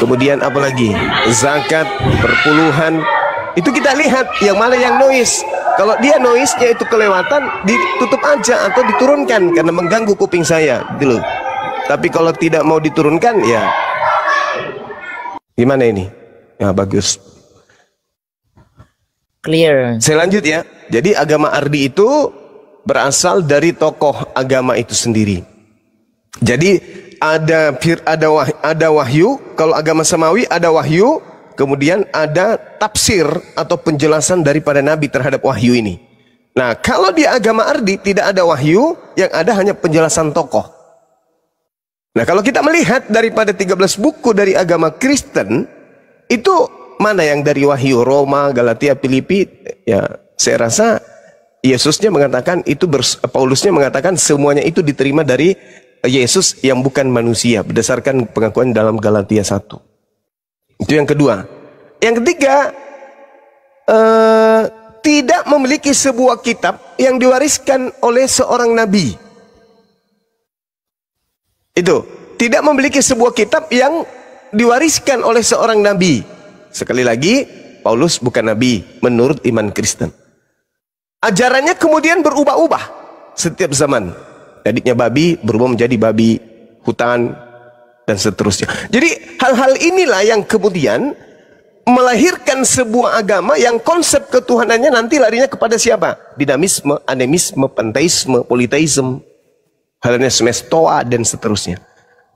kemudian apalagi zakat, perpuluhan, itu kita lihat yang mana yang noise. Kalau dia noise-nya itu kelewatan, ditutup aja atau diturunkan karena mengganggu kuping saya, gitu loh. Tapi kalau tidak mau diturunkan, ya gimana ini? Ya bagus. Clear. Saya lanjut ya. Jadi agama Ardi itu berasal dari tokoh agama itu sendiri. Jadi ada wahyu. Kalau agama Samawi ada wahyu. Kemudian ada tafsir atau penjelasan daripada Nabi terhadap wahyu ini. Nah, kalau di agama Ardi tidak ada wahyu, yang ada hanya penjelasan tokoh. Nah, kalau kita melihat daripada 13 buku dari agama Kristen, itu mana yang dari wahyu? Roma, Galatia, Filipi, ya saya rasa Yesusnya mengatakan itu, Paulusnya mengatakan semuanya itu diterima dari Yesus yang bukan manusia, berdasarkan pengakuan dalam Galatia 1. Itu yang kedua. Yang ketiga, tidak memiliki sebuah kitab yang diwariskan oleh seorang nabi. Itu, tidak memiliki sebuah kitab yang diwariskan oleh seorang nabi. Sekali lagi, Paulus bukan nabi menurut iman Kristen. Ajarannya kemudian berubah-ubah setiap zaman. Tadinya babi berubah menjadi babi hutan dan seterusnya. Jadi hal-hal inilah yang kemudian melahirkan sebuah agama yang konsep ketuhanannya nanti larinya kepada siapa? Dinamisme, animisme, panteisme, politeisme, Hellenisme, dan seterusnya.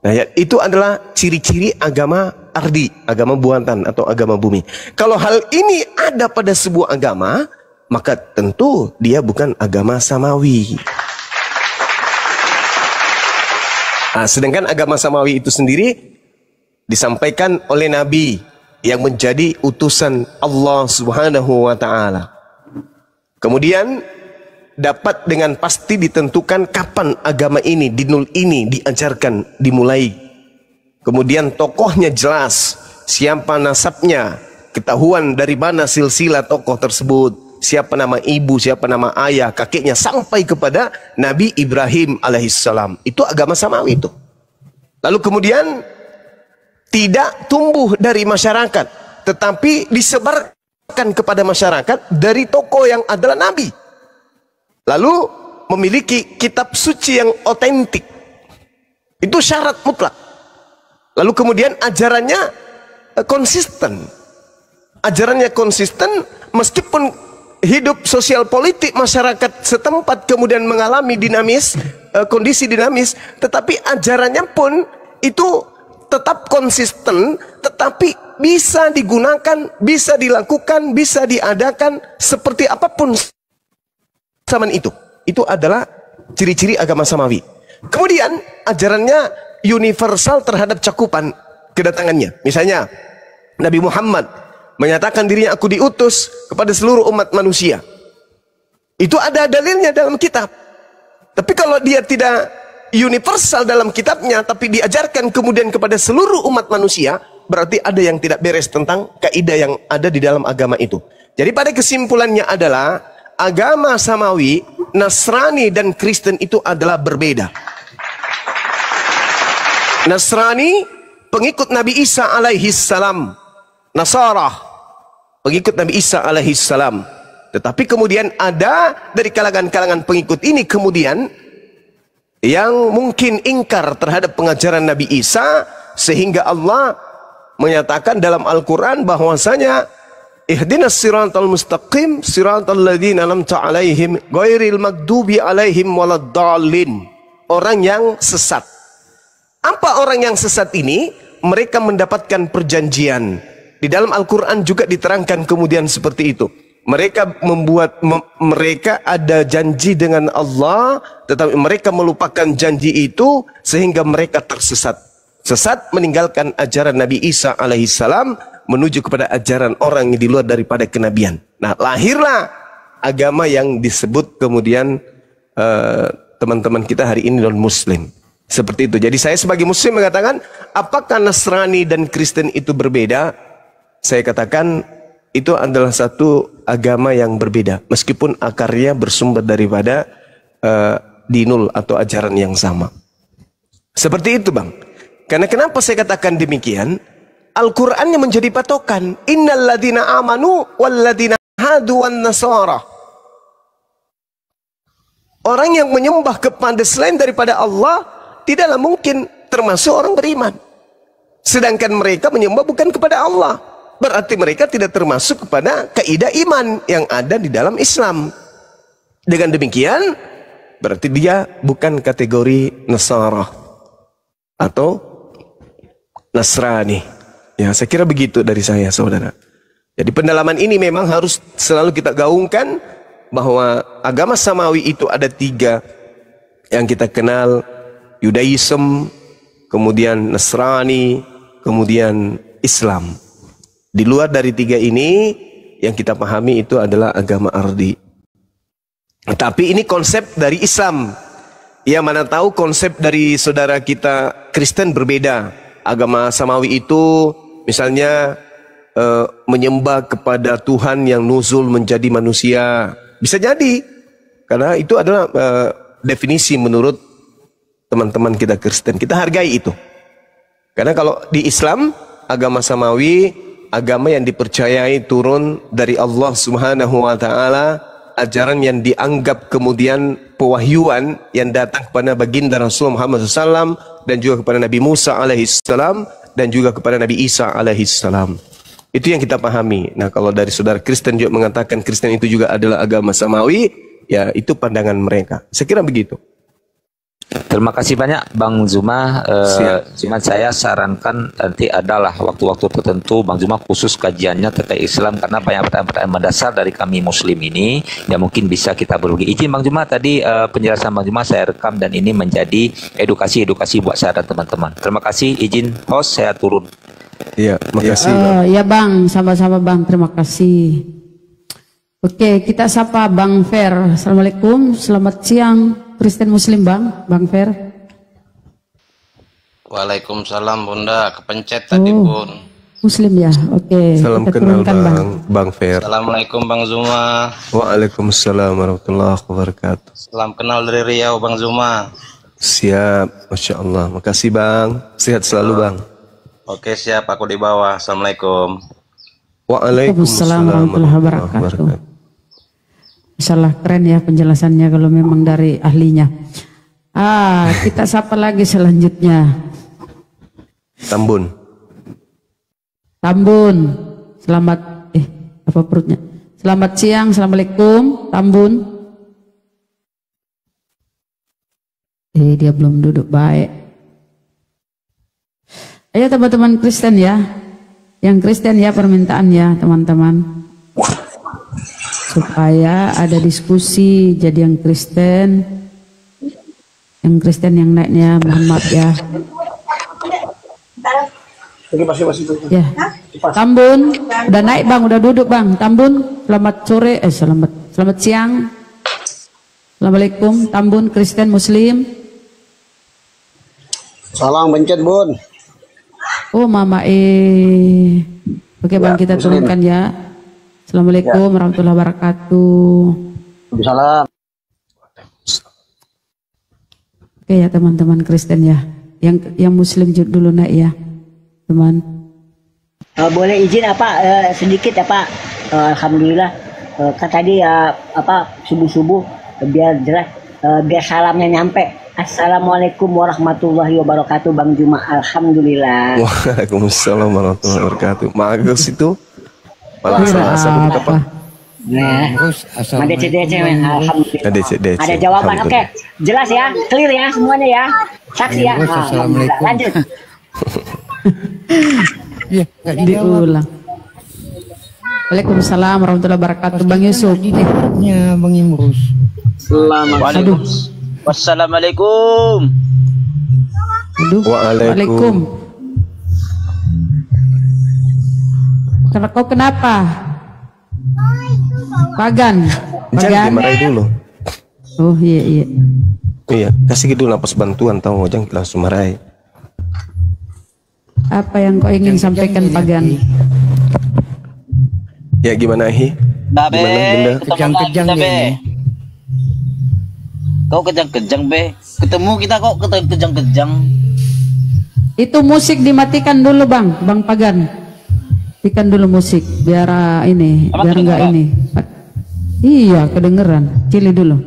Nah, ya, itu adalah ciri-ciri agama Ardi, agama buatan atau agama bumi. Kalau hal ini ada pada sebuah agama, maka tentu dia bukan agama Samawi. Nah, sedangkan agama Samawi itu sendiri disampaikan oleh Nabi yang menjadi utusan Allah Subhanahu wa Ta'ala. Kemudian dapat dengan pasti ditentukan kapan agama ini, dinul ini diajarkan, dimulai. Kemudian tokohnya jelas, siapa nasabnya, ketahuan dari mana silsilah tokoh tersebut, siapa nama ibu, siapa nama ayah, kakeknya, sampai kepada Nabi Ibrahim alaihissalam. Itu agama Samawi itu. Lalu kemudian tidak tumbuh dari masyarakat, tetapi disebarkan kepada masyarakat dari tokoh yang adalah Nabi. Lalu memiliki kitab suci yang otentik. Itu syarat mutlak. Lalu kemudian ajarannya konsisten. Ajarannya konsisten meskipun hidup sosial politik masyarakat setempat kemudian mengalami dinamis, kondisi dinamis, tetapi ajarannya pun itu tetap konsisten, tetapi bisa digunakan, bisa dilakukan, bisa diadakan seperti apapun zaman itu. Itu adalah ciri-ciri agama Samawi. Kemudian ajarannya universal terhadap cakupan kedatangannya. Misalnya Nabi Muhammad menyatakan dirinya, aku diutus kepada seluruh umat manusia. Itu ada dalilnya dalam kitab. Tapi kalau dia tidak universal dalam kitabnya, tapi diajarkan kemudian kepada seluruh umat manusia, berarti ada yang tidak beres tentang kaidah yang ada di dalam agama itu. Jadi pada kesimpulannya adalah agama Samawi, Nasrani dan Kristen itu adalah berbeda. Nasrani pengikut Nabi Isa alaihissalam, Nasara pengikut Nabi Isa alaihissalam. Tetapi kemudian ada dari kalangan-kalangan pengikut ini kemudian yang mungkin ingkar terhadap pengajaran Nabi Isa, sehingga Allah menyatakan dalam Al-Quran bahwasanya ihdinas siratal mustaqim siratal ladzina an'amta alaihim ghairil maghdubi alaihim waladdallin. Orang yang sesat. Apa orang yang sesat ini? Mereka mendapatkan perjanjian. Di dalam Al-Quran juga diterangkan kemudian seperti itu. Mereka ada janji dengan Allah, tetapi mereka melupakan janji itu sehingga mereka tersesat. Sesat meninggalkan ajaran Nabi Isa alaihissalam menuju kepada ajaran orang yang di luar daripada kenabian. Nah, lahirlah agama yang disebut kemudian teman-teman kita hari ini non-Muslim. Seperti itu. Jadi saya sebagai Muslim mengatakan, apakah Nasrani dan Kristen itu berbeda? Saya katakan itu adalah satu agama yang berbeda, meskipun akarnya bersumber daripada dinul atau ajaran yang sama. Seperti itu, Bang. Karena kenapa saya katakan demikian? Al-Quran yang menjadi patokan. Innal ladzina amanu wal ladzina hadu wan nasara. Orang yang menyembah kepada selain daripada Allah tidaklah mungkin termasuk orang beriman. Sedangkan mereka menyembah bukan kepada Allah, berarti mereka tidak termasuk kepada kaidah iman yang ada di dalam Islam. Dengan demikian, berarti dia bukan kategori Nasara atau Nasrani. Ya, saya kira begitu dari saya, saudara. Jadi pendalaman ini memang harus selalu kita gaungkan bahwa agama samawi itu ada 3 yang kita kenal, Yudaism, kemudian Nasrani, kemudian Islam. Di luar dari 3 ini yang kita pahami itu adalah agama ardi. Tapi ini konsep dari Islam. Ya, mana tahu konsep dari saudara kita Kristen berbeda. Agama samawi itu misalnya menyembah kepada Tuhan yang nuzul menjadi manusia. Bisa jadi, karena itu adalah definisi menurut teman-teman kita Kristen. Kita hargai itu. Karena kalau di Islam, agama samawi, agama yang dipercayai turun dari Allah Subhanahu wa taala, ajaran yang dianggap kemudian pewahyuan yang datang kepada baginda Rasul Muhammad SAW dan juga kepada Nabi Musa alaihissalam dan juga kepada Nabi Isa alaihissalam. Itu yang kita pahami. Nah, kalau dari saudara Kristen juga mengatakan Kristen itu juga adalah agama samawi, ya itu pandangan mereka. Saya kira begitu. Terima kasih banyak Bang Zuma. Cuman saya sarankan nanti adalah waktu-waktu tertentu Bang Zuma khusus kajiannya terkait Islam, karena banyak pertanyaan-pertanyaan mendasar dari kami Muslim ini yang mungkin bisa kita berbagi. Izin Bang Zuma, tadi penjelasan Bang Zuma saya rekam dan ini menjadi edukasi buat saya dan teman-teman. Terima kasih. Izin host, saya turun. Iya, makasih. Ya Bang, sama-sama Bang. Terima kasih. Oke, kita sapa Bang Fer. Assalamualaikum, selamat siang. Kristen Muslim Bang Fer. Waalaikumsalam Bunda, kepencet tadi Bun. Muslim ya, oke. Salam kenal Bang Fer. Assalamualaikum Bang Zuma. Waalaikumsalam warahmatullahi wabarakatuh. Salam kenal dari Riau Bang Zuma. Siap, Masya Allah. Makasih Bang, sehat selalu Bang. Oke siap, aku di bawah. Assalamualaikum. Waalaikumsalam warahmatullahi wabarakatuh. Masalah keren ya penjelasannya kalau memang dari ahlinya. Kita sapa lagi selanjutnya. Tambun. Selamat apa perutnya? Selamat siang, assalamualaikum. Tambun. Dia belum duduk baik. Ayo teman-teman Kristen ya. Yang Kristen ya permintaannya teman-teman. Supaya ada diskusi, jadi yang Kristen yang naiknya mohon maaf ya. Ya, Tambun udah naik Bang, udah duduk Bang. Tambun, selamat sore, selamat siang. Assalamualaikum Tambun, Kristen Muslim. Salam bencet Bun. Oh Mama Oke Bang, kita turunkan ya. Assalamualaikum warahmatullahi wabarakatuh. Waalaikumsalam. Oke ya teman-teman Kristen ya. Yang Muslim dulu naik ya, teman. Boleh izin sedikit Alhamdulillah. Kan tadi subuh biar jelas, biar salamnya nyampe. Assalamualaikum warahmatullahi wabarakatuh Bang Juma. Alhamdulillah. Waalaikumsalam warahmatullahi wabarakatuh. Magus itu. Apa? Nah, ada CDC, alhamdulillah. Ada jawaban, oke. Jelas ya, clear ya semuanya ya. Saksi ya. Assalamualaikum. Lanjut. Iya, diulang. Waalaikumsalam warahmatullahi wabarakatuh. Bang Yusuf. Ya, Bang Imrus. Wassalamualaikum. Waalaikum. Kau kenapa? Pagan. Jangan dimarahi dulu. Oh iya. Iya, kasih dulu napas bantuan, tahu jangan langsung marahi. Apa yang kau ingin sampaikan Pagan? Ya gimana Gimana Bunda? Kejang-kejang ya. Kau kejang-kejang Be. Ketemu kita kok kejang-kejang. Itu musik dimatikan dulu bang, Bang Pagan. Matikan dulu musik biar ini, biar enggak ini. Iya kedengeran, cili dulu.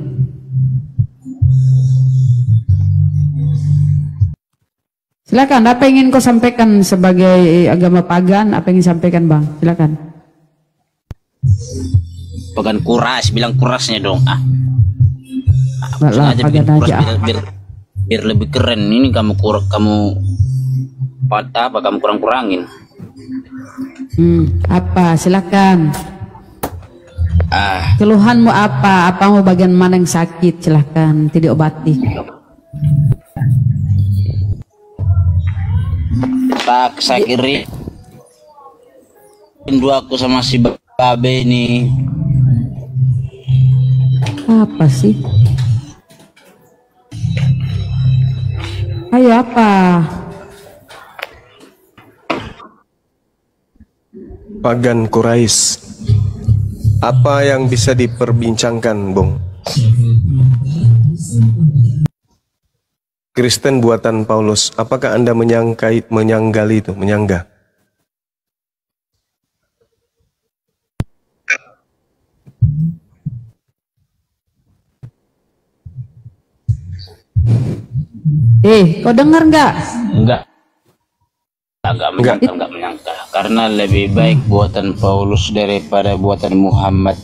Silakan, apa yang ingin kau sampaikan sebagai agama pagan? Apa yang ingin sampaikan bang? Silakan. Pagan kuras, bilang kurasnya dong. Nggak lah, pagan aja. Biar lebih keren. Ini kamu patah apa kamu kurang-kurangin? Apa? Silakan. Keluhanmu apa? Apa mau bagian mana yang sakit? Silakan, tidak obati. Tak sakiri. Rindu aku sama si Babe ini. Apa sih? Ayo apa? Pagan Quraisy. Apa yang bisa diperbincangkan, Bung? Kristen buatan Paulus, apakah Anda menyanggali itu, menyanggah? Kau dengar nggak? Enggak menyangka. Karena lebih baik buatan Paulus daripada buatan Muhammad.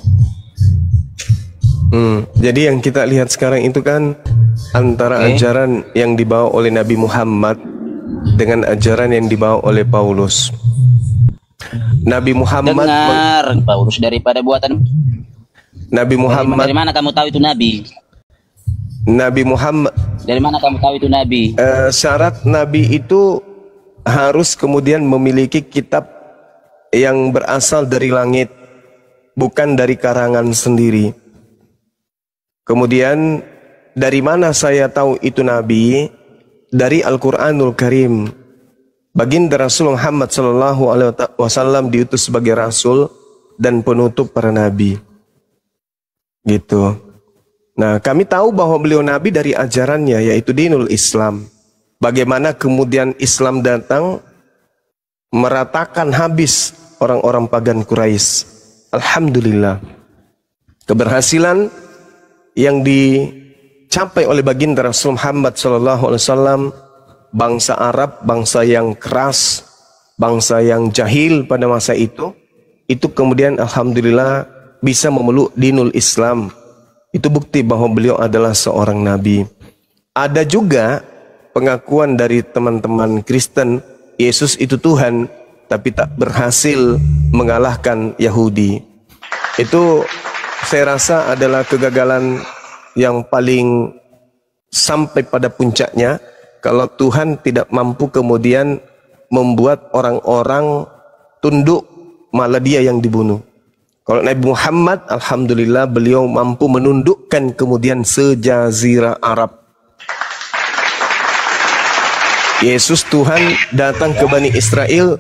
Jadi yang kita lihat sekarang itu kan antara ajaran yang dibawa oleh Nabi Muhammad dengan ajaran yang dibawa oleh Paulus. Nabi Muhammad dengar Paulus daripada buatan Nabi Muhammad. Dari mana kamu tahu itu Nabi? Nabi Muhammad. Dari mana kamu tahu itu Nabi? Syarat Nabi itu harus kemudian memiliki kitab yang berasal dari langit, bukan dari karangan sendiri. Kemudian dari mana saya tahu itu Nabi? Dari Al-Quranul Karim. Baginda Rasul Muhammad SAW diutus sebagai Rasul dan penutup para Nabi. Gitu. Nah, kami tahu bahwa beliau Nabi dari ajarannya, yaitu dinul Islam. Bagaimana kemudian Islam datang meratakan habis orang-orang pagan Quraisy. Alhamdulillah. Keberhasilan yang dicapai oleh baginda Rasul Muhammad SAW, bangsa Arab, bangsa yang keras, bangsa yang jahil pada masa itu kemudian alhamdulillah bisa memeluk dinul Islam. Itu bukti bahwa beliau adalah seorang nabi. Ada juga pengakuan dari teman-teman Kristen, Yesus itu Tuhan, tapi tak berhasil mengalahkan Yahudi. Itu saya rasa adalah kegagalan yang paling sampai pada puncaknya, kalau Tuhan tidak mampu kemudian membuat orang-orang tunduk, malah dia yang dibunuh. Kalau Nabi Muhammad, alhamdulillah beliau mampu menundukkan kemudian sejazirah Arab. Yesus Tuhan datang ke Bani Israel,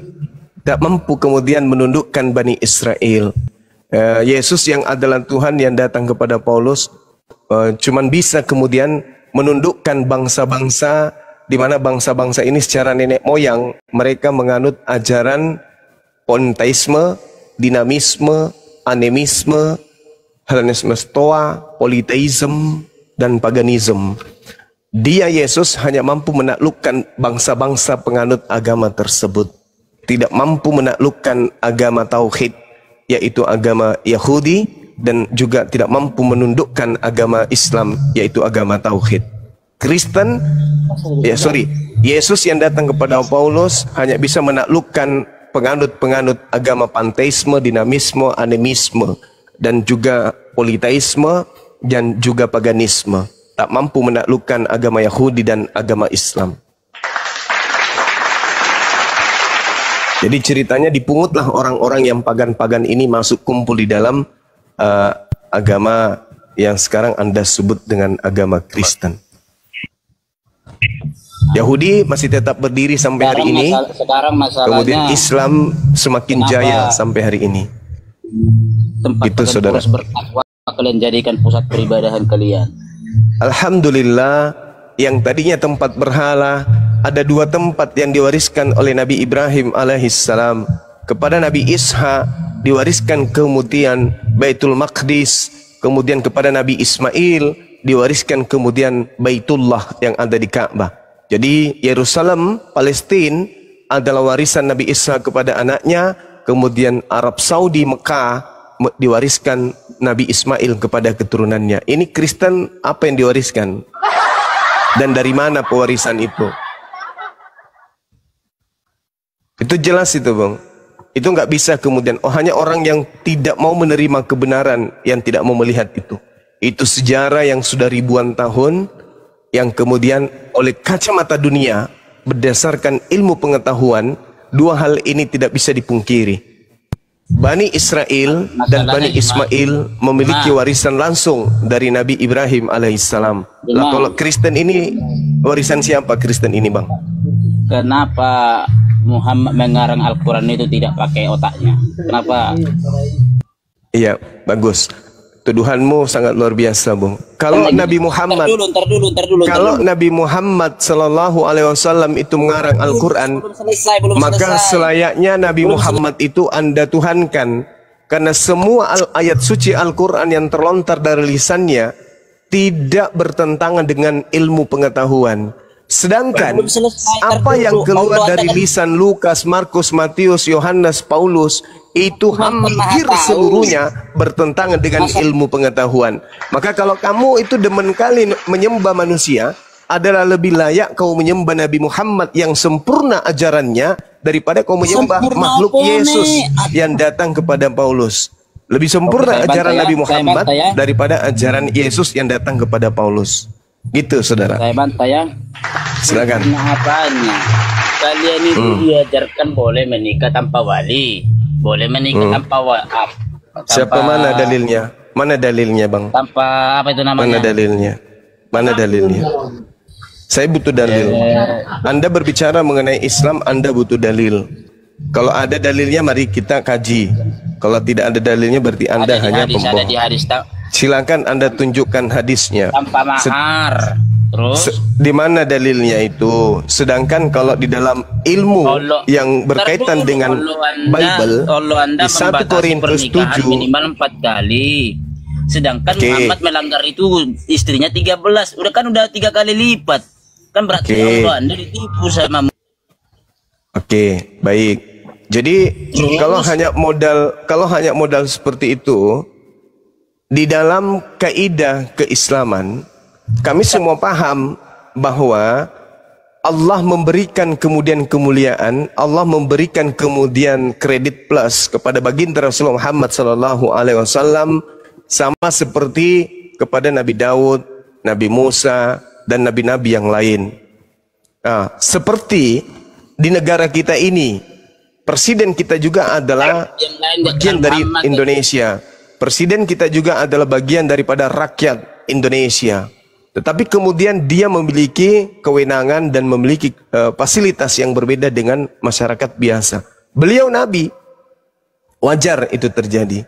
tak mampu kemudian menundukkan Bani Israel. Yesus yang adalah Tuhan yang datang kepada Paulus, cuman bisa kemudian menundukkan bangsa-bangsa, di mana bangsa-bangsa ini secara nenek moyang mereka menganut ajaran politeisme, dinamisme, animisme, Hellenisme, Stoa, politeisme, dan paganisme. Dia Yesus hanya mampu menaklukkan bangsa-bangsa penganut agama tersebut, tidak mampu menaklukkan agama tauhid, yaitu agama Yahudi, dan juga tidak mampu menundukkan agama Islam, yaitu agama tauhid. Kristen, Yesus yang datang kepada Paulus hanya bisa menaklukkan penganut-penganut agama panteisme, dinamisme, animisme, dan juga politeisme, dan juga paganisme. Tak mampu menaklukkan agama Yahudi dan agama Islam. Jadi ceritanya dipungutlah orang-orang yang pagan-pagan ini masuk kumpul di dalam agama yang sekarang Anda sebut dengan agama Kristen. Yahudi masih tetap berdiri sampai hari ini. Kemudian Islam semakin jaya sampai hari ini. Itu saudara. Kalian jadikan pusat peribadahan kalian. Alhamdulillah, yang tadinya tempat berhala ada 2 tempat yang diwariskan oleh Nabi Ibrahim alaihissalam. Kepada Nabi Ishak diwariskan kemudian Baitul Maqdis, kemudian kepada Nabi Ismail diwariskan kemudian Baitullah yang ada di Ka'bah. Jadi Yerusalem, Palestina adalah warisan Nabi Ishak kepada anaknya, kemudian Arab Saudi, Mekah diwariskan Nabi Ismail kepada keturunannya. Ini Kristen apa yang diwariskan? Dan dari mana pewarisan itu? Itu jelas itu, Bang. Itu nggak bisa kemudian, hanya orang yang tidak mau menerima kebenaran yang tidak mau melihat itu. Itu sejarah yang sudah ribuan tahun, yang kemudian oleh kacamata dunia, berdasarkan ilmu pengetahuan, 2 hal ini tidak bisa dipungkiri. Bani Israel dan Bani Ismail memiliki warisan langsung dari Nabi Ibrahim alaihissalam. Lah kalau Kristen ini, warisan siapa Kristen ini, Bang? Kenapa Muhammad mengarang Al-Quran itu tidak pakai otaknya? Kenapa? Iya, bagus. Tuduhanmu sangat luar biasa, Bung. Kalau Nabi Muhammad, kalau Nabi Muhammad Sallallahu Alaihi Wasallam itu mengarang Al-Quran, maka selayaknya Nabi Muhammad itu Anda tuhankan, karena semua ayat suci Al-Quran yang terlontar dari lisannya tidak bertentangan dengan ilmu pengetahuan. Sedangkan apa yang keluar dari lisan Lukas, Markus, Matius, Yohanes, Paulus itu hampir seluruhnya bertentangan dengan ilmu pengetahuan. Maka kalau kamu itu demen kali menyembah manusia, adalah lebih layak kau menyembah Nabi Muhammad yang sempurna ajarannya daripada kau menyembah makhluk Yesus yang datang kepada Paulus. Lebih sempurna ajaran Nabi Muhammad daripada ajaran Yesus yang datang kepada Paulus. Gitu, saudara. Saya bantah ya. Silakan. Apanya? Kalian itu diajarkan boleh menikah tanpa wali, boleh menikah tanpa siapa, mana dalilnya? Mana dalilnya, Bang? Tanpa apa itu namanya? Mana dalilnya? Mana dalilnya? Saya butuh dalil. Anda berbicara mengenai Islam, Anda butuh dalil. Kalau ada dalilnya, mari kita kaji. Kalau tidak ada dalilnya, berarti Anda hanya pembohong. Silakan Anda tunjukkan hadisnya. Tanpa mahar. Terus di mana dalilnya itu? Sedangkan kalau di dalam ilmu yang berkaitan dengan Bible, di 1 Korintus 7 minimal 4 kali. Sedangkan Muhammad melanggar itu istrinya 13. Udah 3 kali lipat. Kan berarti Allah Anda ditipu sama. Oke, baik. Jadi kalau hanya modal seperti itu, di dalam kaidah keislaman, kami semua paham bahwa Allah memberikan kemudian kemuliaan, Allah memberikan kemudian kredit plus kepada baginda Rasulullah Muhammad sallallahu alaihi wasallam, sama seperti kepada Nabi Daud, Nabi Musa, dan nabi-nabi yang lain. Nah, seperti di negara kita ini, presiden kita juga adalah bagian dari Indonesia. Presiden kita juga adalah bagian daripada rakyat Indonesia. Tetapi kemudian dia memiliki kewenangan dan memiliki fasilitas yang berbeda dengan masyarakat biasa. Beliau Nabi, wajar itu terjadi.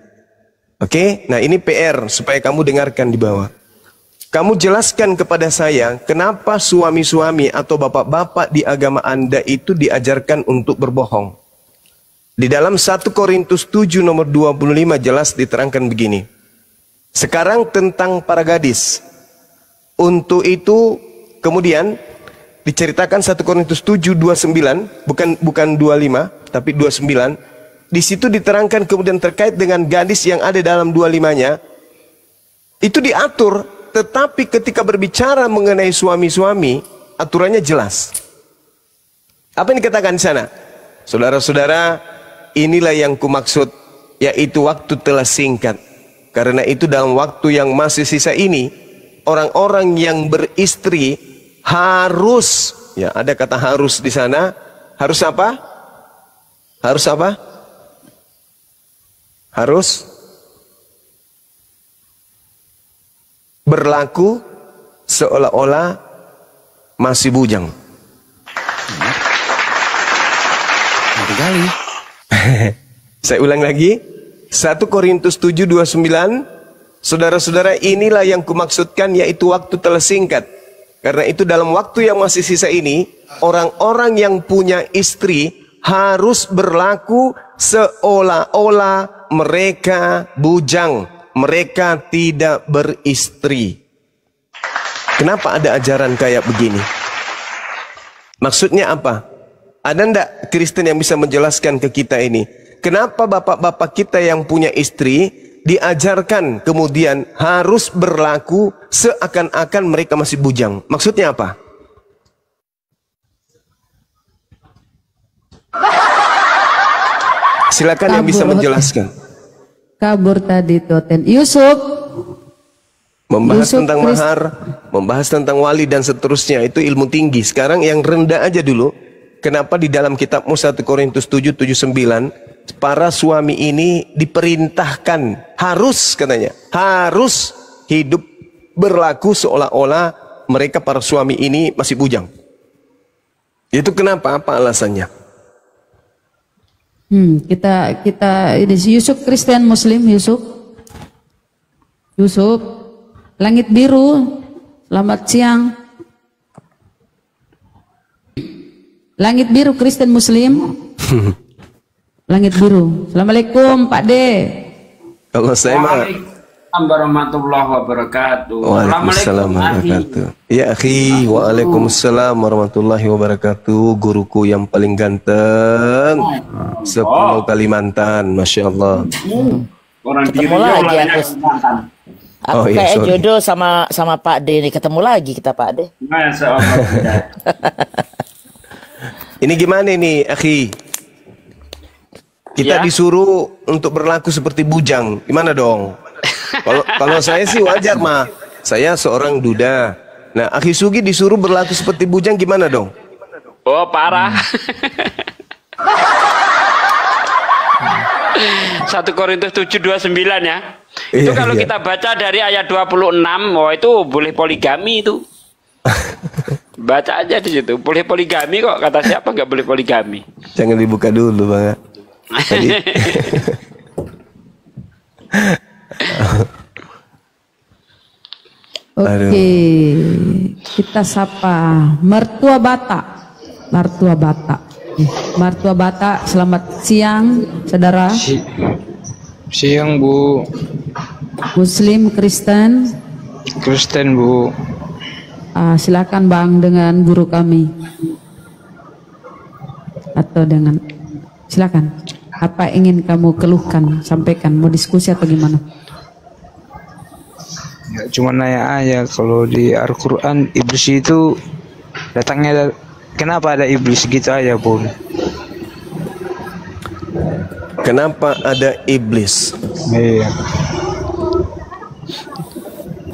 Oke, nah ini PR supaya kamu dengarkan di bawah. Kamu jelaskan kepada saya, kenapa suami-suami atau bapak-bapak di agama Anda itu diajarkan untuk berbohong. Di dalam 1 Korintus 7 nomor 25 jelas diterangkan begini. Sekarang tentang para gadis. Untuk itu kemudian diceritakan 1 Korintus 7 29, bukan 25 tapi 29. Di situ diterangkan kemudian terkait dengan gadis yang ada dalam 25-nya. Itu diatur, tetapi ketika berbicara mengenai suami-suami, aturannya jelas. Apa yang dikatakan di sana? Saudara-saudara, inilah yang kumaksud, yaitu waktu telah singkat. Karena itu dalam waktu yang masih sisa ini, orang-orang yang beristri harus, ya ada kata harus di sana, harus apa? Harus apa? Harus berlaku seolah-olah masih bujang. Kali. Saya ulang lagi. 1 Korintus 7:29. Saudara-saudara, inilah yang kumaksudkan, yaitu waktu telah singkat. Karena itu dalam waktu yang masih sisa ini, orang-orang yang punya istri harus berlaku seolah-olah mereka bujang, mereka tidak beristri. Kenapa ada ajaran kayak begini? Maksudnya apa? Ada ndak Kristen yang bisa menjelaskan ke kita ini? Kenapa bapak-bapak kita yang punya istri diajarkan kemudian harus berlaku seakan-akan mereka masih bujang? Maksudnya apa? Silakan yang bisa menjelaskan. Kabur tadi Toten. Yusuf. Membahas tentang mahar, membahas tentang wali dan seterusnya, itu ilmu tinggi. Sekarang yang rendah aja dulu. Kenapa di dalam kitabmu 1 Korintus 7:79 para suami ini diperintahkan harus, katanya, harus hidup berlaku seolah-olah mereka para suami ini masih bujang. Itu kenapa? Apa alasannya? Kita ini Yusuf Kristen Muslim Yusuf. Langit biru. Selamat siang. Langit biru Kristen Muslim. Langit biru. Assalamualaikum Pak D. Kalau saya mah warahmatullahi wabarakatuh. Waalaikumsalam warahmatullahi wabarakatuh. Ya akhi, waalaikumsalam warahmatullahi wabarakatuh. Guruku yang paling ganteng sepulau Kalimantan, masya Allah. Ketemu lagi aku kayak jodoh sama Pak D ini, ketemu lagi kita Pak D. Ini gimana nih akhi? Kita disuruh untuk berlaku seperti bujang, gimana dong? Kalau saya sih wajar mah, saya seorang duda. Nah, akhi Sugi disuruh berlaku seperti bujang, gimana dong? Oh parah. 1 Korintus 7:29 ya. Itu kalau kita baca dari ayat 26, oh itu boleh poligami itu. Baca aja di situ, boleh poligami kok, kata siapa nggak boleh poligami? Jangan dibuka dulu Bang. Oke, kita sapa Mertua Batak. Mertua Batak, selamat siang saudara. Siang Bu. Muslim Kristen Bu. Silakan Bang dengan guru kami. Atau dengan, silakan. Apa ingin kamu keluhkan, sampaikan, mau diskusi atau gimana? Ya, cuma nanya aja, kalau di Al-Quran iblis itu datangnya, kenapa ada iblis gitu aja Bun? Kenapa ada iblis? Iya.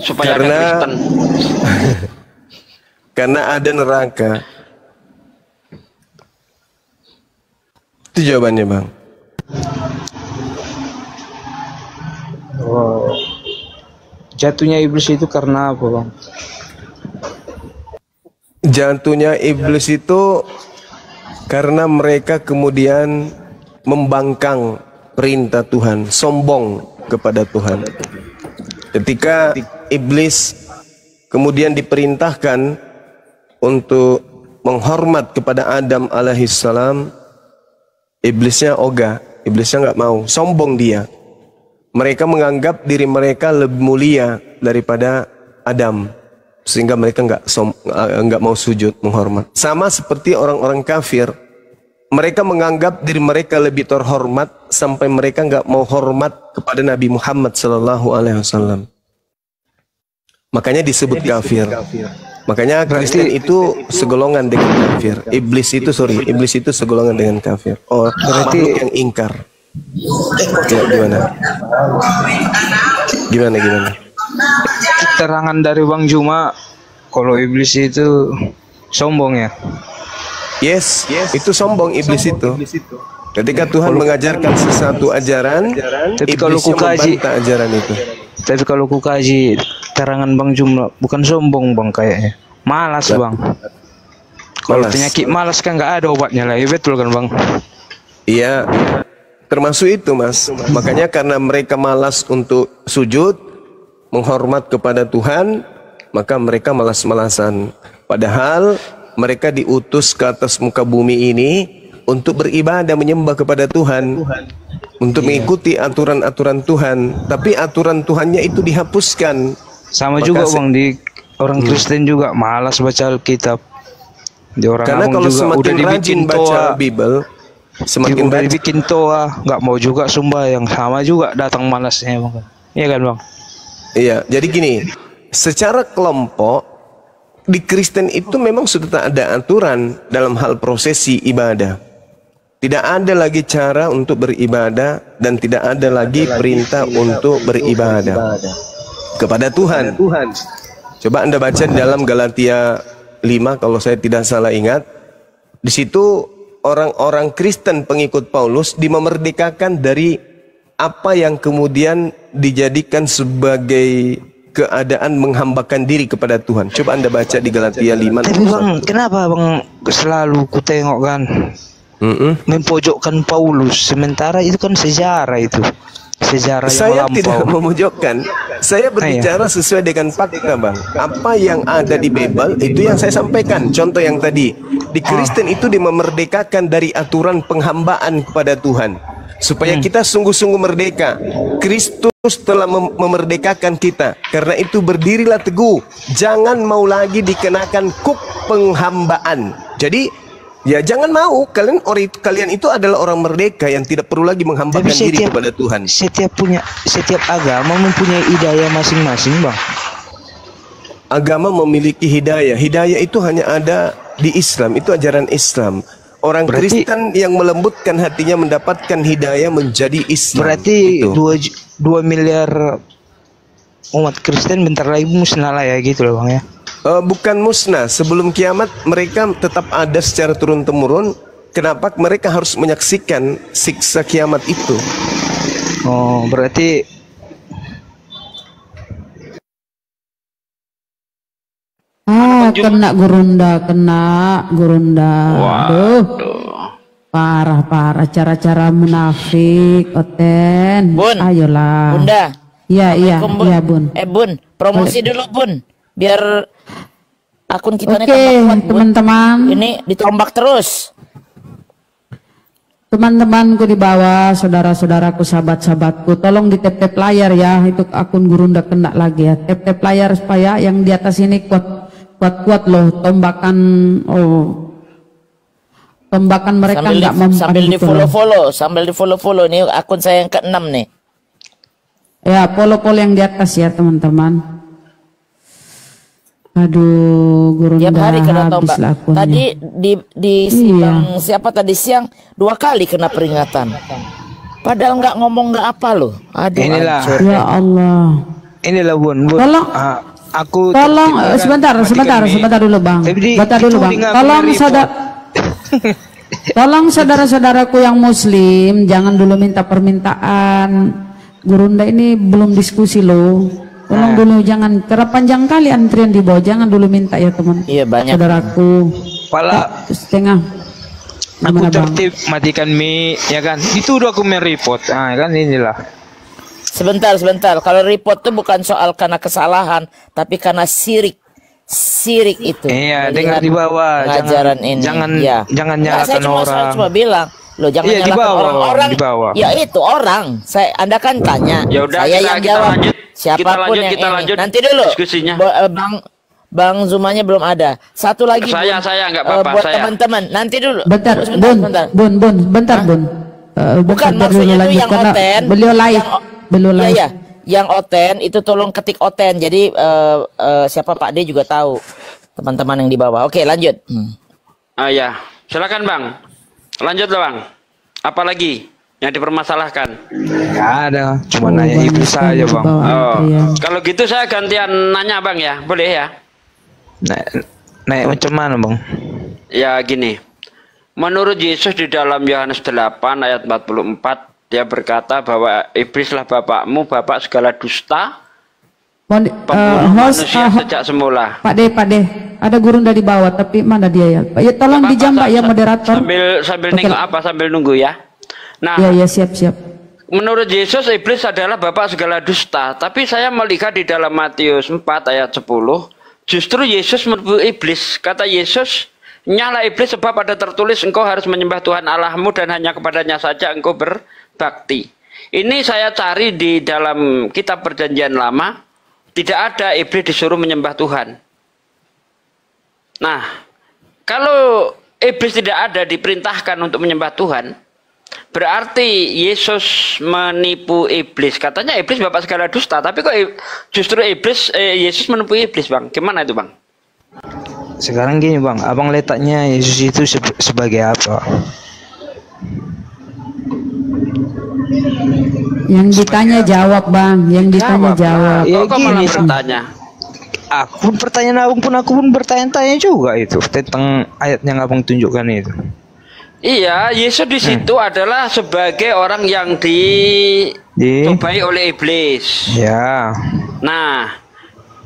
Supaya karena ada Kristen. Karena ada neraka. Itu jawabannya Bang. Oh. Jatuhnya iblis itu karena apa Bang? Jatuhnya iblis itu karena mereka kemudian membangkang perintah Tuhan, sombong kepada Tuhan. Ketika iblis kemudian diperintahkan untuk menghormat kepada Adam alaihissalam, iblisnya ogah, iblisnya nggak mau, sombong dia. Mereka menganggap diri mereka lebih mulia daripada Adam, sehingga mereka nggak mau sujud menghormat. Sama seperti orang-orang kafir, mereka menganggap diri mereka lebih terhormat sampai mereka nggak mau hormat kepada Nabi Muhammad SAW. Makanya disebut kafir. Makanya Kristen itu segolongan dengan kafir. Iblis itu segolongan dengan kafir. Oh, berarti yang ingkar. Ya, gimana? Keterangan dari Bang Juma, kalau iblis itu sombong ya? Yes, itu sombong iblis itu. Ketika Tuhan mengajarkan sesuatu ajaran, tapi kalau kukaji ajaran itu. Tapi kalau kukaji terangan Bang Juma, bukan sombong Bang kayaknya. Malas Bang. Kalau penyakit malas kan nggak ada obatnya lah, betul kan Bang? Iya, termasuk itu Mas. Makanya karena mereka malas untuk sujud, menghormat kepada Tuhan, maka mereka malas-malasan. Padahal mereka diutus ke atas muka bumi ini untuk beribadah, menyembah kepada Tuhan, untuk mengikuti aturan-aturan Tuhan. Tapi aturan Tuhannya itu dihapuskan. Sama juga Bang, di orang Kristen juga malas baca Alkitab. Di orang karena Awang kalau juga semakin udah rajin baca Bible, semakin udah rajin dibikin toa, nggak mau juga sembahyang, sama juga datang malasnya Bang. Iya kan Bang? Iya, jadi gini, secara kelompok di Kristen itu memang sudah tak ada aturan dalam hal prosesi ibadah. Tidak ada lagi cara untuk beribadah dan tidak ada lagi perintah untuk beribadah kepada Tuhan. Coba Anda baca di dalam Galatia 5 kalau saya tidak salah ingat. Di situ orang-orang Kristen pengikut Paulus dimemerdekakan dari apa yang kemudian dijadikan sebagai keadaan menghambakan diri kepada Tuhan. Coba Anda baca di Galatia 5. Tapi Bang, kenapa Bang selalu ku tengok kan mempojokkan Paulus, sementara itu kan sejarah itu. Sejarah saya yang tidak memojokkan, saya berbicara sesuai dengan fakta Bang. Apa yang ada di Bible itu yang saya sampaikan. Contoh yang tadi, di Kristen itu dimerdekakan dari aturan penghambaan kepada Tuhan, supaya kita sungguh-sungguh merdeka. Kristus telah memerdekakan kita. Karena itu berdirilah teguh, jangan mau lagi dikenakan kuk penghambaan. Jadi ya jangan mau, kalian itu adalah orang merdeka yang tidak perlu lagi menghambakan diri kepada Tuhan. Setiap agama mempunyai hidayah masing-masing Bang. Agama memiliki hidayah. Hidayah itu hanya ada di Islam, itu ajaran Islam. Orang Kristen yang melembutkan hatinya mendapatkan hidayah menjadi Islam. Berarti 2 miliar umat Kristen bentar lagi musnah lah ya gitu loh Bang ya. Bukan musnah, sebelum kiamat mereka tetap ada secara turun-temurun. Kenapa mereka harus menyaksikan siksa kiamat itu? Oh, berarti kena gurunda. Aduh. Parah cara-cara munafik, Oten. Bun. Ayolah. Bunda. Iya, Bun. Bun, promosi dulu Bun. Biar akun kita ini kuat, teman-teman. Ini ditombak terus. Teman-temanku di bawah, saudara-saudaraku, sahabat-sahabatku, tolong di tap-tap layar ya. Itu akun Gurunda kena lagi ya. Tap-tap layar supaya yang di atas ini kuat loh. Tombakan mereka nggak mempan. Sambil di follow-follow nih akun saya yang ke-6 nih. Ya, follow yang di atas ya teman-teman. Aduh, Gurunda tiap hari kena tombak. Akunnya. Tadi di siang siapa tadi siang 2 kali kena peringatan. Padahal nggak ngomong nggak apa loh. Aduh, inilah. Ya Allah. Inilah Bun. Tolong, sebentar dulu Bang. Tolong saudara-saudaraku yang Muslim, jangan dulu minta permintaan. Gurunda ini belum diskusi loh. Tolong dulu jangan, karena panjang kali antrian di bawah, jangan dulu minta ya teman. Iya banyak. Saudaraku. Setengah. Aku tertib matikan mic ya kan. Itu udah aku mereport. Kan inilah. Sebentar. Kalau report tuh bukan soal karena kesalahan, tapi karena sirik itu. Iya, dengar di bawah. Jangan nyalakan orang. Cuma bilang. Loh, jangan nyalakan orang-orang. Ya itu orang. Anda kan tanya. Ya udah, saya yang jawab. Siapapun yang lanjut nanti dulu diskusinya. Bang Zumanya belum ada. Satu lagi saya nggak apa-apa buat teman-teman. Nanti dulu. Bentar. Bun. Bukan maksudnya itu yang Oten. Beliau live. Iya. Yang Oten itu tolong ketik Oten. Jadi siapa Pak D juga tahu. Teman-teman yang di bawah. Oke, lanjut. Ya, silakan Bang. Lanjut lah Bang. Apa lagi yang dipermasalahkan? Nggak ada, cuma nanya iblis saja Bang. Kalau gitu saya gantian nanya Bang ya, boleh ya? Naik macam mana Bang? Ya gini, menurut Yesus di dalam Yohanes 8 ayat 44, dia berkata bahwa iblislah bapakmu, bapak segala dusta, pembunuh manusia sejak semula. Pak D, ada Gurunda di bawah, tapi mana dia ya? Pak, ya tolong dijambak ya moderator. Sambil nengok apa, sambil nunggu ya. Nah, ya siap. Menurut Yesus iblis adalah bapak segala dusta, tapi saya melihat di dalam Matius 4 ayat 10 justru Yesus menipu iblis. Kata Yesus, nyala iblis sebab ada tertulis engkau harus menyembah Tuhan Allahmu dan hanya kepadanya saja engkau berbakti. Ini saya cari di dalam kitab Perjanjian Lama, tidak ada iblis disuruh menyembah Tuhan. Nah, kalau iblis tidak ada diperintahkan untuk menyembah Tuhan, berarti Yesus menipu iblis. Katanya iblis bapak segala dusta, tapi kok justru Yesus menipu iblis, Bang? Gimana itu, Bang? Sekarang gini, Bang, abang letaknya Yesus itu sebagai apa? Yang ditanya jawab, Bang. Yang ditanya jawab. Ya Kok malah bertanya? Aku pun bertanya-tanya juga itu tentang ayat yang abang tunjukkan itu. Iya, Yesus di situ adalah sebagai orang yang dicobai oleh iblis. Ya. Nah,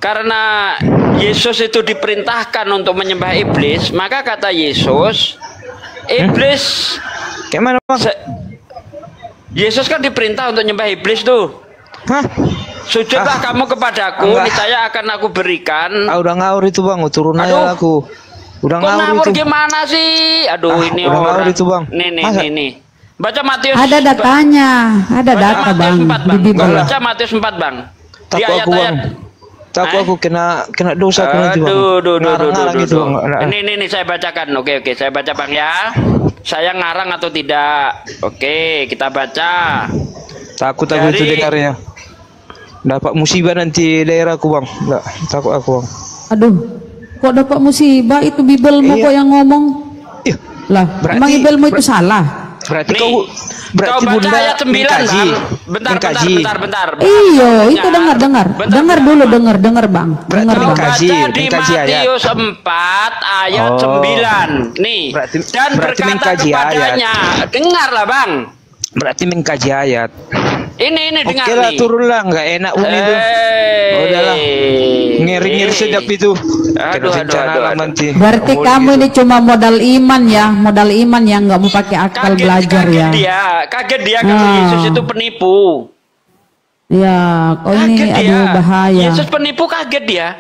karena Yesus itu diperintahkan untuk menyembah iblis, maka kata Yesus, iblis gimana, Bang? Yesus kan diperintah untuk menyembah iblis tuh. Hah? Sujudlah kamu kepadaku, niscaya akan aku berikan. Udah ngawur itu, Bang, turun aja aku. Udah ngawur itu. Gimana sih? Aduh, ini udah orang. Itu, Bang. Nih. Baca Matius. Ada datanya, ada data, Bang. 4, Bang. Baca Matius 4, Bang. Di ayat-ayat. Takut aku kena dosa nanti, Bang. Ini saya bacakan. Oke, saya baca, Bang, ya. Saya ngarang atau tidak? Oke, kita baca. Takut aku itu dengarnya. Dapat musibah nanti daerahku, Bang. Enggak, takut aku, Bang. Aduh. Kok dapat musibah? Itu Bibelmu kok yang ngomong. Lah, emang Bibelmu itu salah. Berarti kau baca Bunda ayat 9, Bang. Bentar. Iyo, itu dengar. Dengar dulu, dengar, Bang. Dengar, Bang. Bang. Baca di Matius 4 ayat 9. Nih. Dan berkata kepadanya, dengarlah, Bang. Berarti mengkaji ayat. Ini dengar Oke lah, nih. turunlah, nggak enak itu. Udahlah. Ngeri sedap itu. Aduh. Berarti kamu ini cuma modal iman ya, yang nggak mau pakai akal belajar ya. Kaget dia kalau Yesus itu penipu. Ya, kau ini aduh bahaya. Yesus penipu, kaget dia.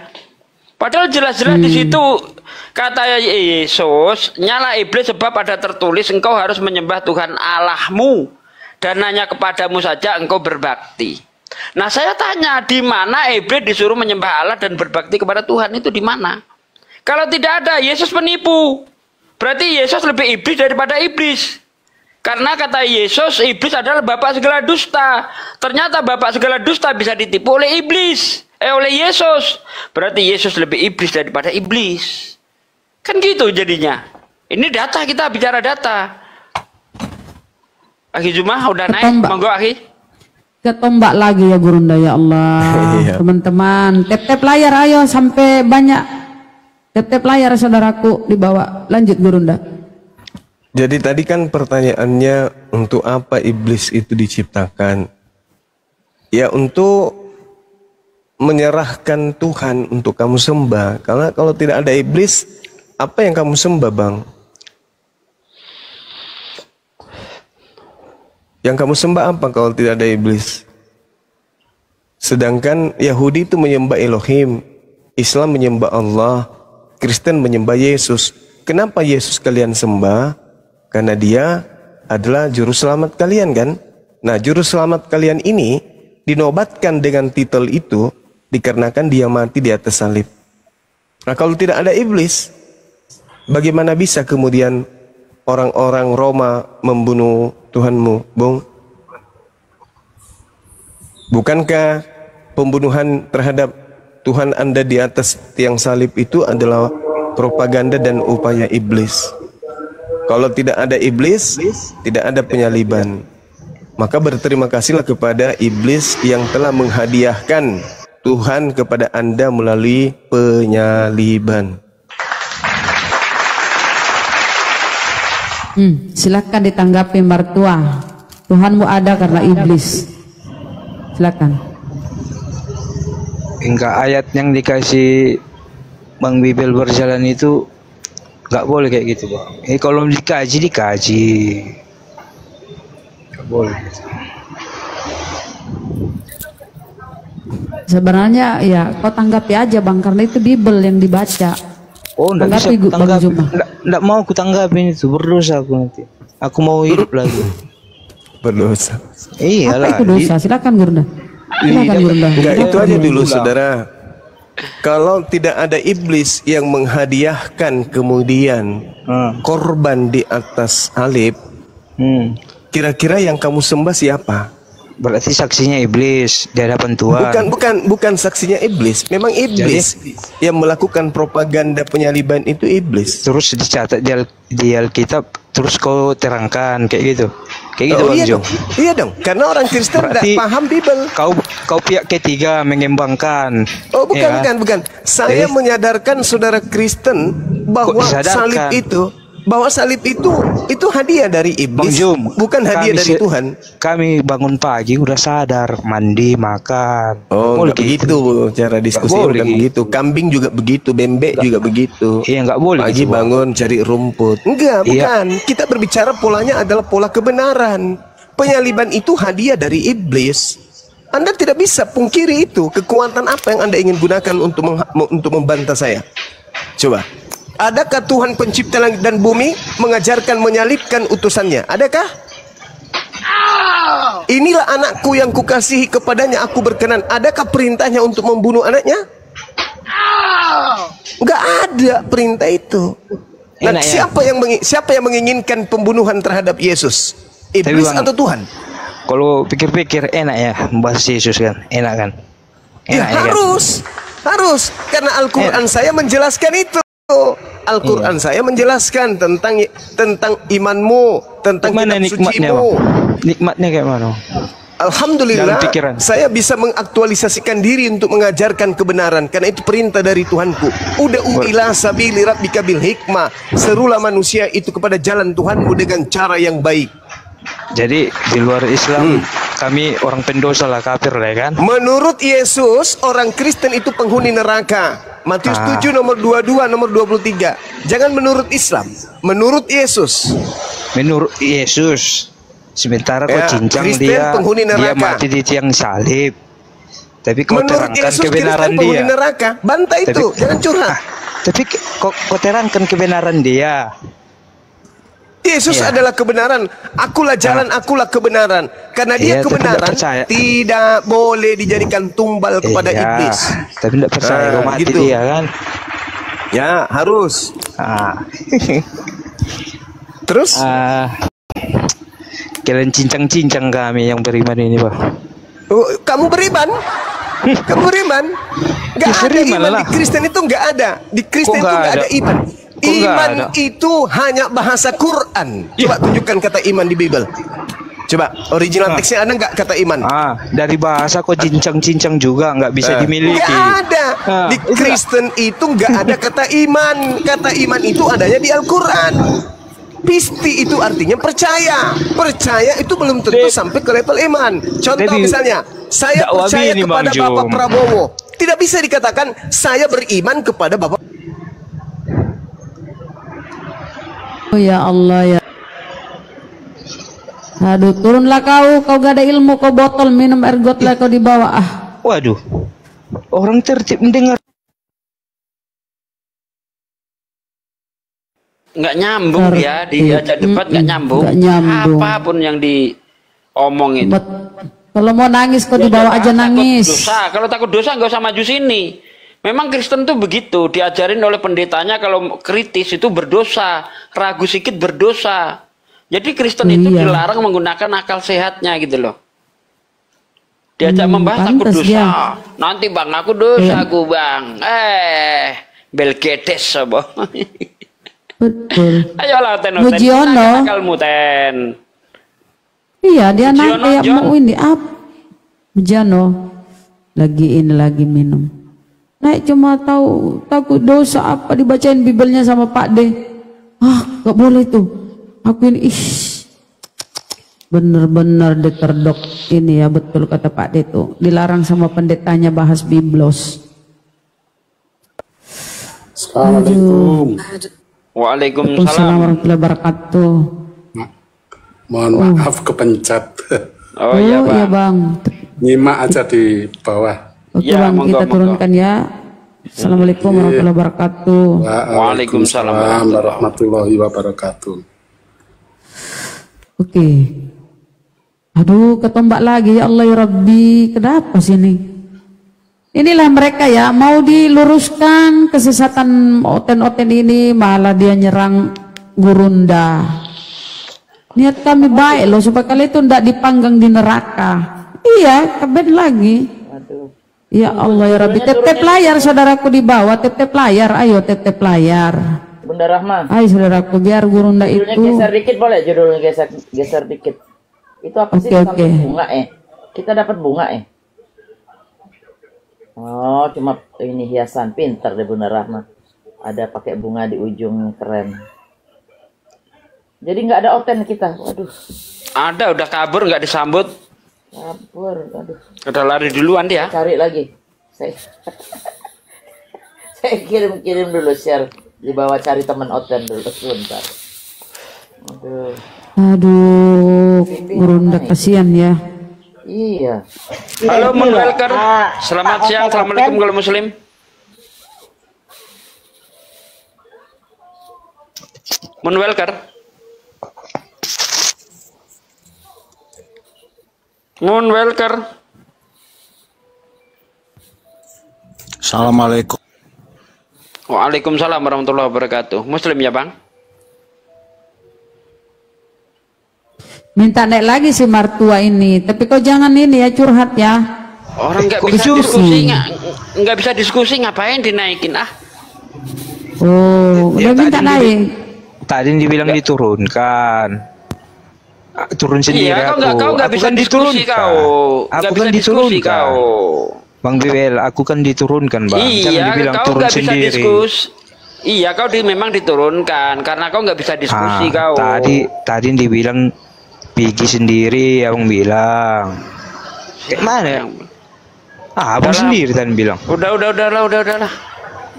Padahal jelas-jelas di situ kata Yesus, nyala iblis sebab ada tertulis engkau harus menyembah Tuhan Allahmu dan hanya kepadamu saja engkau berbakti. Nah, saya tanya, di mana iblis disuruh menyembah Allah dan berbakti kepada Tuhan itu di mana? Kalau tidak ada, Yesus penipu. Berarti Yesus lebih iblis daripada iblis. Karena kata Yesus, iblis adalah bapak segala dusta. Ternyata bapak segala dusta bisa ditipu oleh iblis. Oleh Yesus. Berarti Yesus lebih iblis daripada iblis. Kan gitu jadinya. Ini data, kita bicara data. Akhi Jumah udah naik, monggo Akhi. Ketombak lagi ya Gurunda, ya Allah. Teman-teman, tap layar ayo sampai banyak. Tap layar saudaraku dibawa. Lanjut Gurunda. Jadi tadi kan pertanyaannya, untuk apa iblis itu diciptakan? Ya untuk menyerahkan Tuhan untuk kamu sembah. Karena kalau tidak ada iblis, apa yang kamu sembah, Bang? Yang kamu sembah apa kalau tidak ada iblis? Sedangkan Yahudi itu menyembah Elohim, Islam menyembah Allah, Kristen menyembah Yesus. Kenapa Yesus kalian sembah? Karena dia adalah juru selamat kalian, kan? Nah, juru selamat kalian ini dinobatkan dengan titel itu dikarenakan dia mati di atas salib. Nah, kalau tidak ada iblis, bagaimana bisa kemudian orang-orang Roma membunuh Tuhanmu, Bung? Bukankah pembunuhan terhadap Tuhan Anda di atas tiang salib itu adalah propaganda dan upaya iblis? Kalau tidak ada iblis, tidak ada penyaliban. Maka berterima kasihlah kepada iblis yang telah menghadiahkan Tuhan kepada Anda melalui penyaliban. Silakan ditanggapi mertua. Tuhanmu ada karena iblis. Silakan. Enggak, ayat yang dikasih Bang Bibel berjalan itu nggak boleh kayak gitu, Bang. Kalau dikaji nggak boleh. Sebenarnya ya kau tanggapi aja Bang, karena itu Bible yang dibaca. Oh, enggak bisa tanggapi. Enggak mau aku tanggapin itu, berdosa aku nanti. Aku mau hidup lagi. Berdosa. Apa Iyalah. itu dosa? Silakan Gurunda. Silakan Gurunda. Enggak, itu aja dulu saudara. Kalau tidak ada iblis yang menghadiahkan kemudian korban di atas salib, kira-kira yang kamu sembah siapa? Berarti saksinya iblis di hadapan Tuhan. Bukan saksinya iblis. Memang iblis yang melakukan propaganda penyaliban itu iblis. Terus dicatat di Alkitab, terus kau terangkan kayak gitu. Kayak gitu Bang Jo. Iya dong. Karena orang Kristen tidak paham Bible. Kau pihak ketiga mengembangkan. Oh, bukan. Saya menyadarkan saudara Kristen bahwa salib itu hadiah dari iblis, bukan hadiah dari Tuhan. Kami bangun pagi udah sadar, mandi, makan. Oh, nggak begitu cara diskusi, bukan begitu. Kambing juga begitu, bebek juga begitu. Iya, nggak boleh. Pagi bangun cari rumput. Enggak, bukan. Kita berbicara polanya adalah pola kebenaran. Penyaliban itu hadiah dari iblis. Anda tidak bisa pungkiri itu. Kekuatan apa yang Anda ingin gunakan untuk membantah saya? Coba. Adakah Tuhan pencipta langit dan bumi mengajarkan menyalibkan utusannya? Adakah? Inilah anakku yang kukasihi, kepadanya aku berkenan. Adakah perintahnya untuk membunuh anaknya? Enggak ada perintah itu. Nah, siapa yang menginginkan pembunuhan terhadap Yesus? Iblis atau Tuhan? Kalau pikir-pikir enak ya membahas Yesus kan? Enak kan? Harus. Karena Al-Quran saya menjelaskan itu. Al-Quran saya menjelaskan tentang imanmu, tentang kitab sucimu. Nikmatnya kayak mana? Alhamdulillah, saya bisa mengaktualisasikan diri untuk mengajarkan kebenaran, karena itu perintah dari Tuhanku. Ud'u ila sabili rabbika bil hikmah. Serulah manusia itu kepada jalan Tuhanmu dengan cara yang baik. Jadi di luar Islam kami orang pendosa lah, kafir lah kan? Menurut Yesus, orang Kristen itu penghuni neraka. Matius 7 nomor 22 nomor 23. Jangan menurut Islam, menurut Yesus. Menurut Yesus. Sementara kau cincang Kristen dia mati di tiang salib. Tapi kau menurut terangkan Yesus, kebenaran Kristen penghuni neraka. Bantah itu, jangan curhat. Tapi kau terangkan kebenaran dia. Yesus adalah kebenaran. Akulah jalan, akulah kebenaran. Karena dia kebenaran, tidak boleh dijadikan tumbal kepada iblis. Tapi tidak percaya kau mati gitu. dia kan? Ya, harus. Terus? Kalian cincang-cincang kami yang beriman ini, Pak. Oh, kamu beriman? Kamu beriman? Gak ada iman di Kristen itu, gak ada. Di Kristen itu gak ada iman. Iman itu hanya bahasa Quran. Coba tunjukkan kata iman di Bible. Coba original teksnya ada nggak kata iman? Dari bahasa kok cincang-cincang juga nggak bisa dimiliki. Nggak ada. Di Kristen itu nggak ada kata iman. Kata iman itu adanya di Al-Quran. Pisti itu artinya percaya. Percaya itu belum tentu sampai ke level iman. Contoh misalnya, saya percaya kepada Bapak Prabowo. Tidak bisa dikatakan saya beriman kepada Bapak. Oh ya Allah ya. Aduh, turunlah kau gak ada ilmu, kau botol minum air got lah kau dibawa. Waduh, orang tertib mendengar. Nggak nyambung ya, diajak debat nggak nyambung. Apapun yang diomongin. Kalau mau nangis kau dibawa aja nangis. Kalau takut dosa nggak usah maju sini. Memang Kristen tuh begitu, diajarin oleh pendetanya kalau kritis itu berdosa, ragu sedikit berdosa. Jadi Kristen itu dilarang menggunakan akal sehatnya gitu loh. Diajak membahas takut dosa. Nanti bang, aku dosa aku bang. Belgedes apa? Betul. Ayolah ten. Mujiono. Akalmu ten. Iya dia naik kayak mau ini apa? Mujiono lagi minum. Naik cuma tahu takut dosa apa dibacain Bibelnya sama Pak D. Gak boleh tuh. Aku ini bener-bener diterdok ini ya, betul kata Pak D tuh. Dilarang sama pendetanya bahas Biblos. Assalamualaikum. Waalaikumsalam warahmatullahi wabarakatuh. Mohon maaf kepencet. Oh iya bang. Iya bang. Nyimak aja di bawah. Oke Ya, Bang, monggo, kita monggo. turunkan ya. Assalamualaikum warahmatullahi wabarakatuh. Waalaikumsalam warahmatullahi wabarakatuh. Oke. Aduh, ketombak lagi ya Allah ya Rabbi. Kenapa sini? Inilah mereka ya, mau diluruskan kesesatan oten-oten ini, malah dia nyerang Gurunda. Niat kami baik loh, supaya kalian itu tidak dipanggang di neraka. Iya, keben lagi. Ya Allah ya Rabbi, tep-tep layar saudaraku di bawah, tep-tep layar, ayo tep-tep layar. Bunda Rahma. Ayo saudaraku, biar Gurunda Judulnya itu. geser dikit boleh, judulnya geser dikit. Itu apa sih? Oke, Dapat oke. bunga Kita dapat bunga Oh, cuma ini hiasan. Pintar deh Bunda Rahma. Ada pakai bunga di ujung, keren. Jadi nggak ada oten kita. Waduh. Ada, udah kabur nggak disambut. Kabur. Aduh. Udah lari duluan dia. Cari lagi. Saya kirim dulu share di bawah, cari teman oten dulu sebentar. Aduh. Aduh, Gurunda kasihan ya. Iya. Halo Mun Welker. Selamat siang. Assalamualaikum kalau muslim. Mun Welker. Mun Welker. Assalamualaikum. Waalaikumsalam warahmatullahi wabarakatuh. Muslim ya Bang? Minta naik lagi si Martua ini, tapi kau jangan ini ya curhat ya. Orang nggak Kok bisa cursi? diskusi, nggak bisa diskusi, ngapain dinaikin ah? Oh, Ya, udah minta tadi naik. Tadi dibilang diturunkan. Turun sendiri Iya, aku. kau nggak Aku bisa kan diskusi diturunkan. kau. Aku Nggak kan bisa diskusi diturunkan. kau. Bang Bibel, aku kan diturunkan, Bang. Jangan Iya, dibilang kau turun nggak bisa sendiri. diskusi. Iya, kau memang diturunkan karena kau nggak bisa diskusi kau. Tadi dibilang pergi sendiri, abang bilang. Kayak mana ya? Abang sendiri tadi bilang. Udahlah.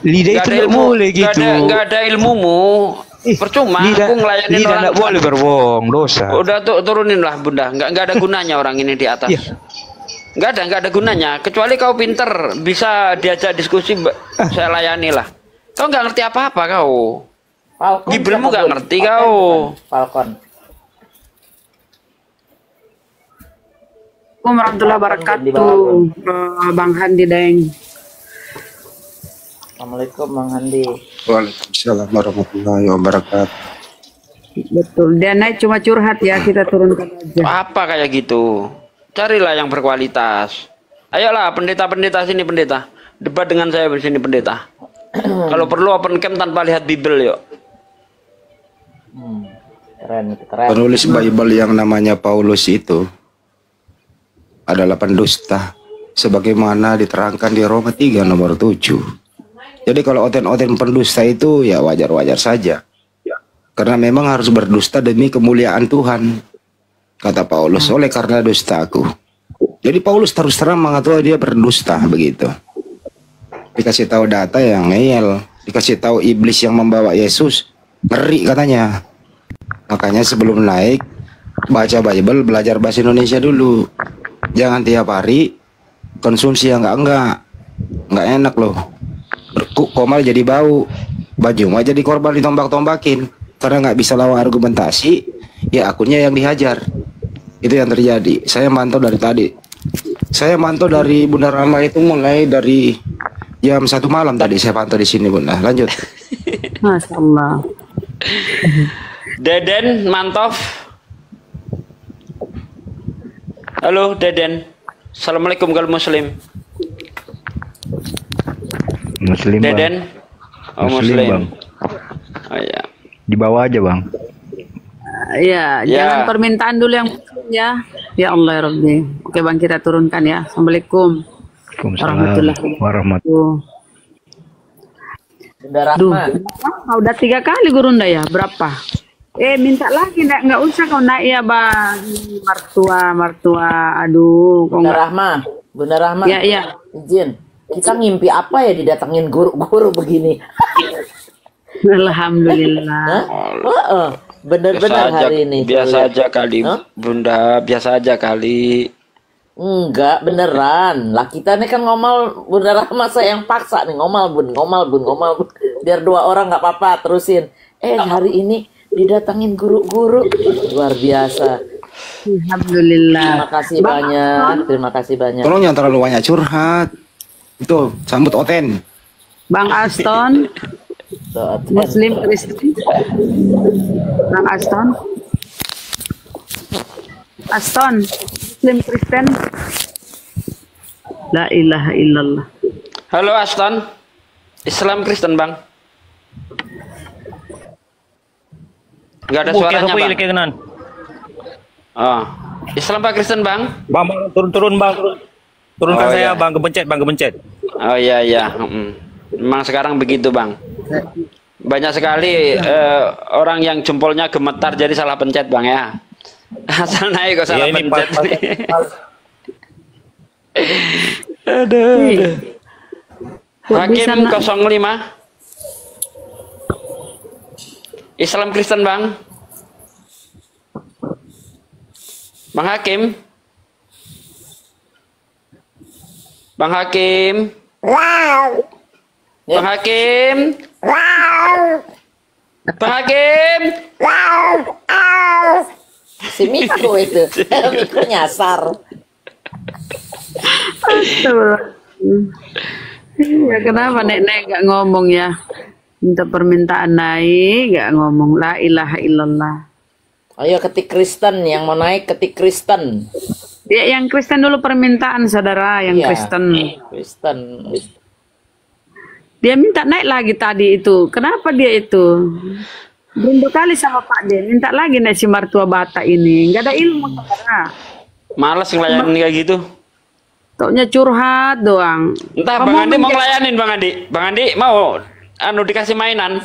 Lidah itu nggak boleh gitu. Nggak ada ilmumu. Percuma lidah, aku ngelayanin lidah orang. nggak boleh berbohong, dosa. Udah turunin lah Bunda. Nggak ada gunanya orang ini di atas. Iya. Nggak ada gunanya. Kecuali kau pinter, bisa diajak diskusi, saya layani lah. Kau nggak ngerti apa-apa kau. Falcon. Gibelmu nggak ngerti kau. Falcon. Assalamualaikum warahmatullahi wabarakatuh. Bang Handi Deng. Assalamualaikum Bang Handi. Waalaikumsalam warahmatullahi wabarakatuh. Betul, dia naik cuma curhat ya, kita turunkan aja. Apa kayak gitu? Carilah yang berkualitas. Ayolah pendeta-pendeta sini pendeta. Debat dengan saya di sini pendeta. Kalau perlu open camp tanpa lihat Bible yuk. Keren, keren. Penulis Bible yang namanya Paulus itu adalah pendusta sebagaimana diterangkan di Roma 3 nomor 7. Jadi kalau oten-oten pendusta itu ya wajar-wajar saja. Karena memang harus berdusta demi kemuliaan Tuhan. Kata Paulus, oleh karena dustaku. Jadi Paulus terus terang mengatakan dia berdusta begitu. Dikasih tahu data yang ngeyel, dikasih tahu iblis yang membawa Yesus, ngeri katanya. Makanya sebelum naik baca Bible, belajar bahasa Indonesia dulu. Jangan tiap hari konsumsi yang enggak enak loh. Komal jadi bau, baju mah jadi korban ditombak-tombakin karena nggak bisa lawan argumentasi, ya akunnya yang dihajar. Itu yang terjadi. Saya mantau dari tadi. Saya mantau dari Bunda Rama itu mulai dari jam 1 malam tadi saya pantau di sini Bunda. Lanjut. Masya Allah. Deden Mantov. Halo Deden. Assalamualaikum kalau muslim. Muslim, Deden. Bang. Oh, Muslim, Bang. Oh ya. Di bawah aja, Bang. Ya, jangan permintaan dulu yang ya. Ya Allah ya Rabbi. Oke Bang, kita turunkan ya. Assalamualaikum Waalaikumsalam warahmatullahi. Duh, udah 3 kali Gurunda ya? Berapa? Minta lagi, nggak usah kau naik ya Bang. Mertua. Aduh, kok Bunda nggak? Rahma, Bunda Rahma. Ya. Izin. Kita ngimpi apa ya didatengin guru-guru begini? Alhamdulillah. Bener-bener hari ini. Biasa aja kali, Bunda. Biasa aja kali. Enggak, beneran. Lah kita nih kan ngomel beneran, masa yang paksa nih ngomel bun. Biar 2 orang nggak apa-apa, terusin. Hari ini didatangin guru-guru. Luar biasa. Alhamdulillah. Terima kasih banyak. Tolong jangan terlalu banyak curhat. Itu sambut Oten. Bang Aston. Muslim Kristen. Bang Aston. Muslim Kristen. La ilaha illallah. Halo Aston. Islam Kristen, Bang. Enggak ada suaranya, Bang. Oh. Islam apa Kristen, Bang? Bang, turun, Bang. Turunkan saya, iya. Bang, kepencet. Oh iya. Memang sekarang begitu, Bang. Banyak sekali orang yang jempolnya gemetar jadi salah pencet, Bang, ya. Asal naik kok salah pencet. Aduh. Hakim 05. Islam Kristen, Bang. Bang Hakim. Bang Hakim. Wow. Bang Hakim. Wow. Bang Hakim. Wow. Si Miko itu. Miko nyasar. Ya kenapa Nek gak ngomong ya? Minta permintaan naik gak ngomong. La ilaha illallah. Ayo ketik Kristen, yang mau naik ketik Kristen. Dia yang Kristen dulu permintaan, saudara, yang Kristen. Dia minta naik lagi tadi itu. Kenapa dia itu? Berapa kali sama Pak dia minta lagi naik si Martua Bata ini. Nggak ada ilmu, saudara. Males ngelayanin kayak gitu. Taunya curhat doang. Entah Bang Andi mau ngelayanin, Bang Andi. Bang Andi mau dikasih mainan.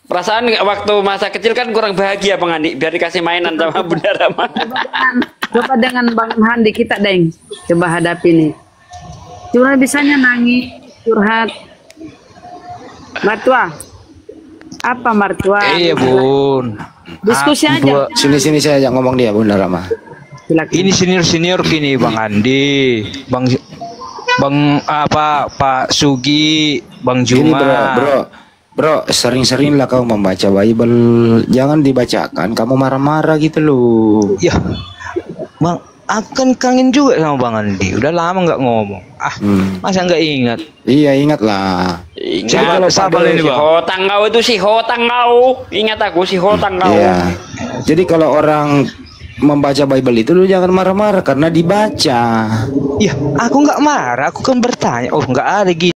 Perasaan waktu masa kecil kan kurang bahagia, Bang Andi, biar dikasih mainan sama Bunda Rama. Coba dengan Bang Handi kita, Deng. Coba hadapi nih. Cuma bisanya nangis, curhat. Martua. Apa Martua? Iya, Bun. Diskusi aja. Sini saya ajak ngomong dia, Bunda Rama. Ini senior kini, Bang Andi, Bang Pak Sugi, Bang Juma. Bro, sering-seringlah kau membaca Bible, jangan dibacakan kamu marah-marah gitu loh. Ya, Bang, akan kangen juga sama Bang Andi. Udah lama nggak ngomong. Masa nggak ingat? Iya, ingatlah. Ingat, sabar ini, Bang. Si hotang kau. Ingat aku si hotang kau. Iya. Jadi kalau orang membaca Bible itu lu jangan marah-marah karena dibaca. Ya, aku nggak marah, aku kan bertanya. Oh, nggak ada gitu.